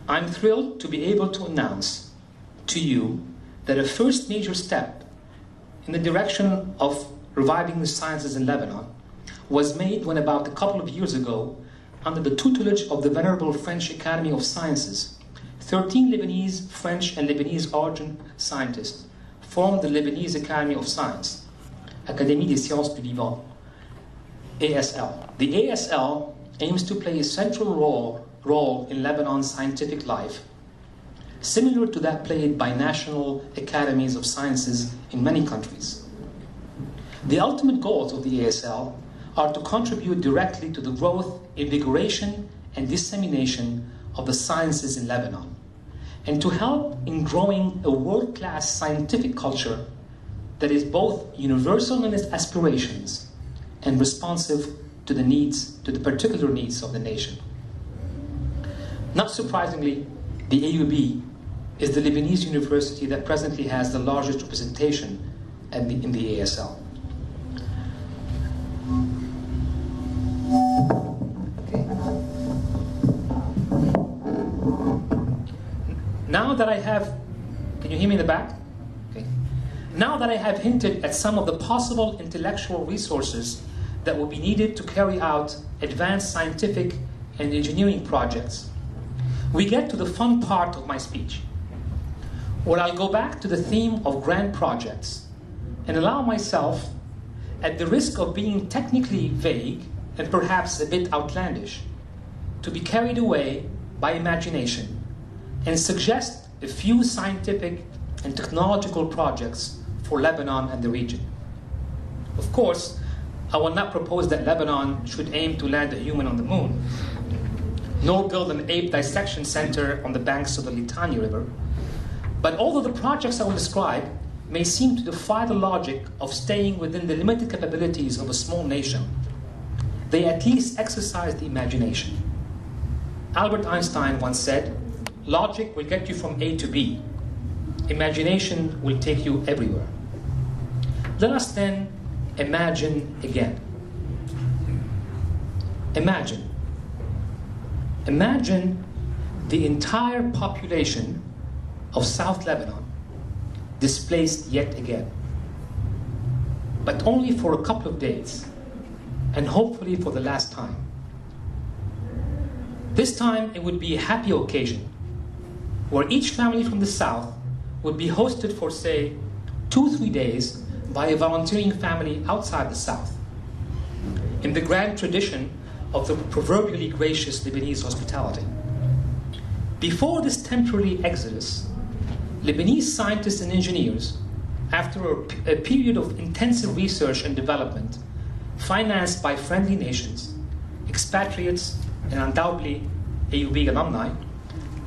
I'm thrilled to be able to announce to you that a first major step in the direction of reviving the sciences in Lebanon was made when about a couple of years ago, under the tutelage of the venerable French Academy of Sciences, 13 Lebanese, French, and Lebanese origin scientists formed the Lebanese Academy of Science, Académie des Sciences du Vivant, ASL. The ASL aims to play a central role in Lebanon's scientific life, similar to that played by national academies of sciences in many countries. The ultimate goals of the ASL are to contribute directly to the growth, invigoration, and dissemination of the sciences in Lebanon, and to help in growing a world-class scientific culture that is both universal in its aspirations and responsive to the particular needs of the nation. Not surprisingly, the AUB is the Lebanese university that presently has the largest representation in the ASL. Now that I have, can you hear me in the back? Okay. Now that I have hinted at some of the possible intellectual resources that will be needed to carry out advanced scientific and engineering projects, we get to the fun part of my speech, where I'll go back to the theme of grand projects and allow myself, at the risk of being technically vague and perhaps a bit outlandish, to be carried away by imagination and suggest a few scientific and technological projects for Lebanon and the region. Of course, I will not propose that Lebanon should aim to land a human on the moon, nor build an ape dissection center on the banks of the Litani River. But although the projects I will describe may seem to defy the logic of staying within the limited capabilities of a small nation, they at least exercise the imagination. Albert Einstein once said, "Logic will get you from A to B. Imagination will take you everywhere." Let us then imagine again. Imagine. Imagine the entire population of South Lebanon displaced yet again, but only for a couple of days, and hopefully for the last time. This time it would be a happy occasion, where each family from the South would be hosted for, say, 2-3 days by a volunteering family outside the South, in the grand tradition of the proverbially gracious Lebanese hospitality. Before this temporary exodus, Lebanese scientists and engineers, after a period of intensive research and development, financed by friendly nations, expatriates, and undoubtedly AUB alumni,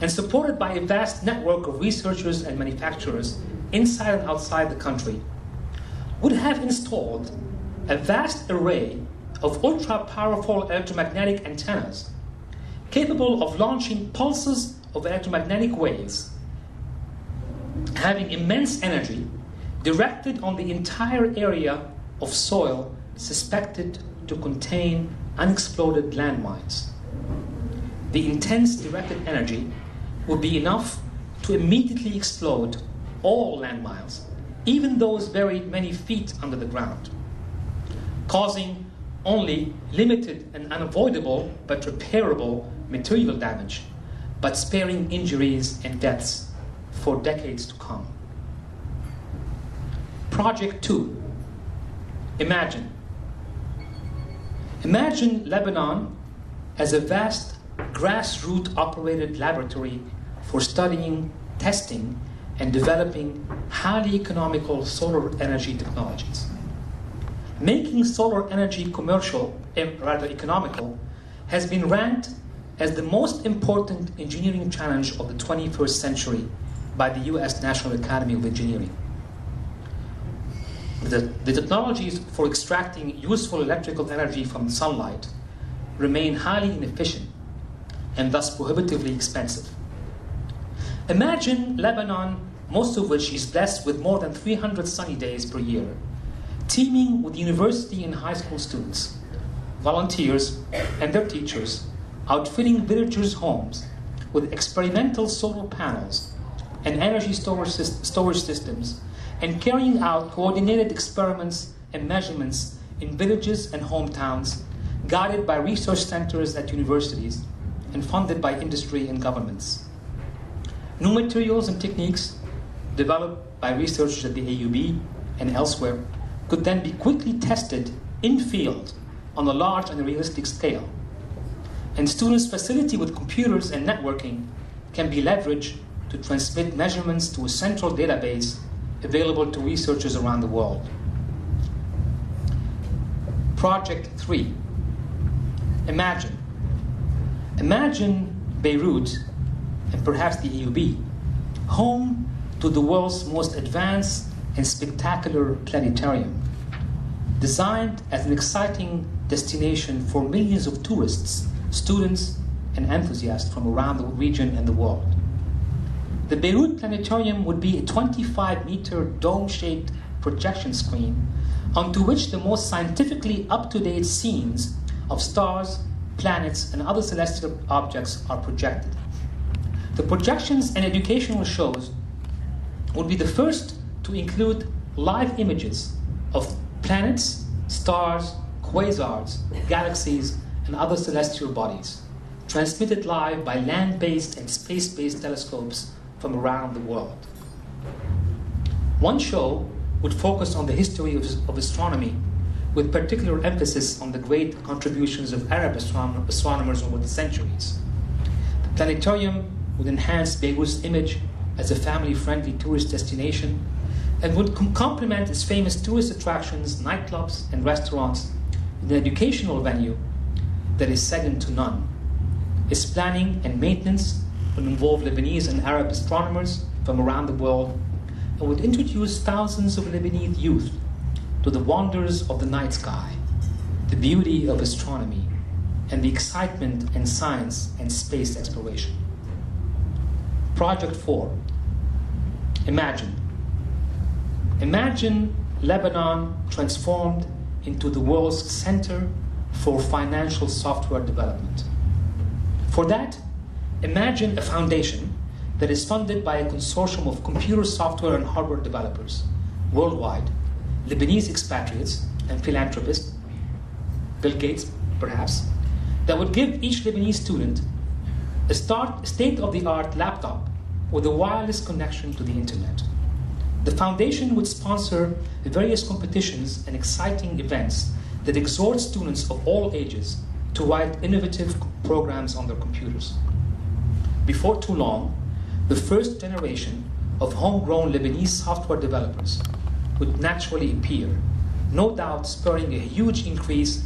and supported by a vast network of researchers and manufacturers inside and outside the country, would have installed a vast array of ultra-powerful electromagnetic antennas capable of launching pulses of electromagnetic waves, having immense energy directed on the entire area of soil suspected to contain unexploded landmines. The intense directed energy would be enough to immediately explode all landmines, even those buried many feet under the ground, causing only limited and unavoidable but repairable material damage, but sparing injuries and deaths for decades to come. Project 2. Imagine. Imagine Lebanon as a vast grassroots operated laboratory for studying, testing, and developing highly economical solar energy technologies. Making solar energy commercial, rather economical, has been ranked as the most important engineering challenge of the 21st century by the US National Academy of Engineering. The technologies for extracting useful electrical energy from sunlight remain highly inefficient and thus prohibitively expensive. Imagine Lebanon, most of which is blessed with more than 300 sunny days per year, teeming with university and high school students, volunteers, and their teachers, outfitting villagers' homes with experimental solar panels and energy storage systems, and carrying out coordinated experiments and measurements in villages and hometowns, guided by research centers at universities and funded by industry and governments. New materials and techniques developed by researchers at the AUB and elsewhere could then be quickly tested in field on a large and realistic scale. And students' facility with computers and networking can be leveraged to transmit measurements to a central database available to researchers around the world. Project 3. Imagine. Imagine Beirut, and perhaps the AUB, home to the world's most advanced and spectacular planetarium, designed as an exciting destination for millions of tourists, students, and enthusiasts from around the region and the world. The Beirut Planetarium would be a 25-meter dome-shaped projection screen onto which the most scientifically up-to-date scenes of stars, planets, and other celestial objects are projected. The projections and educational shows would be the first to include live images of planets, stars, quasars, galaxies, and other celestial bodies, transmitted live by land-based and space-based telescopes from around the world. One show would focus on the history of astronomy, with particular emphasis on the great contributions of Arab astronomers over the centuries. The planetarium would enhance Beirut's image as a family-friendly tourist destination and would complement its famous tourist attractions, nightclubs, and restaurants with an educational venue that is second to none. Its planning and maintenance would involve Lebanese and Arab astronomers from around the world and would introduce thousands of Lebanese youth to the wonders of the night sky, the beauty of astronomy, and the excitement in science and space exploration. Project 4. Imagine. Imagine Lebanon transformed into the world's center for financial software development. For that, imagine a foundation that is funded by a consortium of computer software and hardware developers worldwide, Lebanese expatriates and philanthropists, Bill Gates perhaps, that would give each Lebanese student a state-of-the-art laptop with a wireless connection to the internet. The foundation would sponsor various competitions and exciting events that exhort students of all ages to write innovative programs on their computers. Before too long, the first generation of homegrown Lebanese software developers would naturally appear, no doubt spurring a huge increase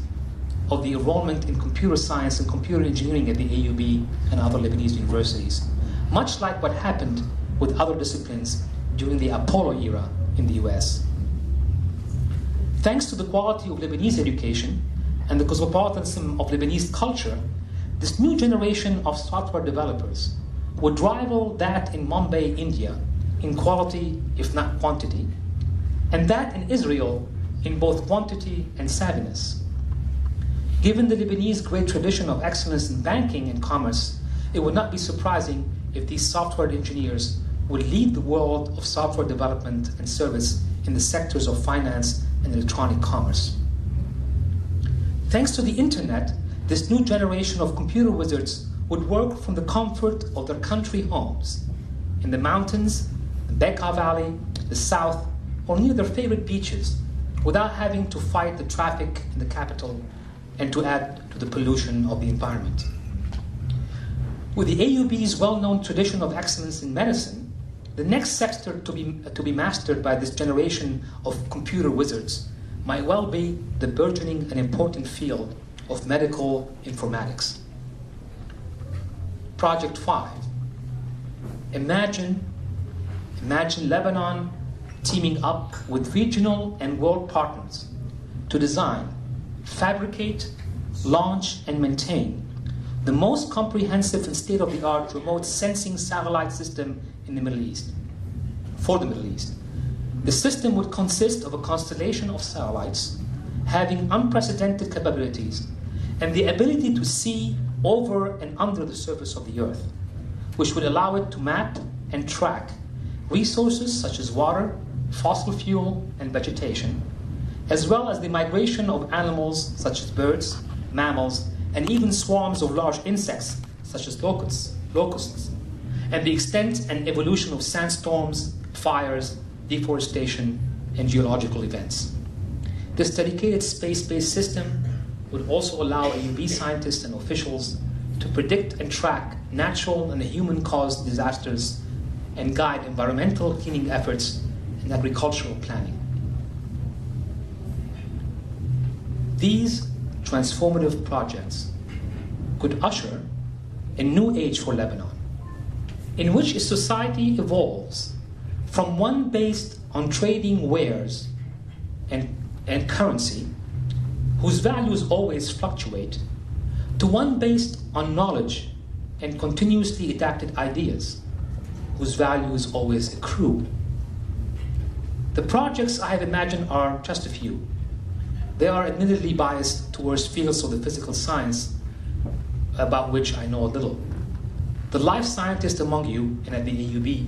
of the enrollment in computer science and computer engineering at the AUB and other Lebanese universities, much like what happened with other disciplines during the Apollo era in the US. Thanks to the quality of Lebanese education and the cosmopolitanism of Lebanese culture, this new generation of software developers would rival that in Mumbai, India, in quality, if not quantity, and that in Israel in both quantity and savviness. Given the Lebanese great tradition of excellence in banking and commerce, it would not be surprising if these software engineers would lead the world of software development and service in the sectors of finance and electronic commerce. Thanks to the internet, this new generation of computer wizards would work from the comfort of their country homes, in the mountains, the Bekaa Valley, the south, or near their favorite beaches, without having to fight the traffic in the capital and to add to the pollution of the environment. With the AUB's well-known tradition of excellence in medicine, the next sector to be mastered by this generation of computer wizards might well be the burgeoning and important field of medical informatics. Project 5. Imagine Lebanon teaming up with regional and world partners to design, fabricate, launch, and maintain the most comprehensive and state-of-the-art remote sensing satellite system in the Middle East, for the Middle East. The system would consist of a constellation of satellites having unprecedented capabilities and the ability to see over and under the surface of the Earth, which would allow it to map and track resources such as water, fossil fuel, and vegetation, as well as the migration of animals such as birds, mammals, and even swarms of large insects such as locusts, and the extent and evolution of sandstorms, fires, deforestation, and geological events. This dedicated space-based system would also allow AUB scientists and officials to predict and track natural and human-caused disasters and guide environmental cleaning efforts and agricultural planning. These transformative projects could usher a new age for Lebanon, in which a society evolves from one based on trading wares and currency, whose values always fluctuate, to one based on knowledge and continuously adapted ideas, whose values always accrue. The projects I have imagined are just a few. They are admittedly biased towards fields of the physical science about which I know a little. The life scientist among you and at the AUB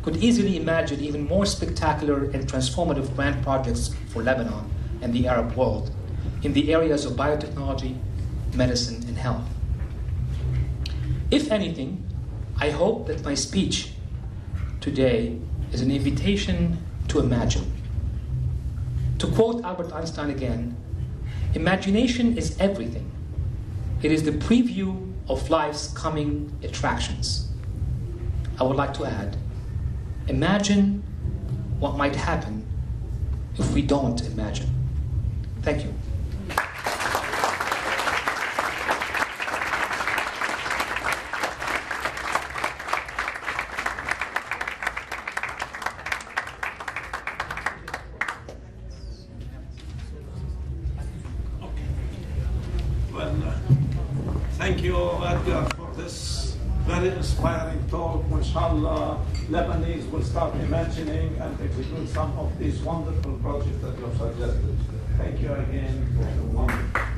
could easily imagine even more spectacular and transformative grand projects for Lebanon and the Arab world in the areas of biotechnology, medicine, and health. If anything, I hope that my speech today is an invitation to imagine. To quote Albert Einstein again, imagination is everything. It is the preview of life's coming attractions. I would like to add, imagine what might happen if we don't imagine. Thank you. Thank you, Edgar, for this very inspiring talk. Inshallah, Lebanese will start imagining and execute some of these wonderful projects that you have suggested. Thank you again for the wonderful.